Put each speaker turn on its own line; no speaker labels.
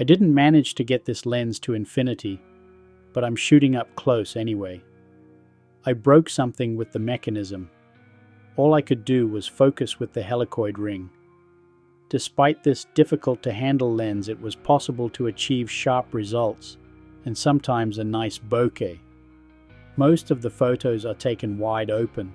I didn't manage to get this lens to infinity, but I'm shooting up close anyway. I broke something with the mechanism. All I could do was focus with the helicoid ring. Despite this difficult-to-handle lens, it was possible to achieve sharp results, and sometimes a nice bokeh. Most of the photos are taken wide open,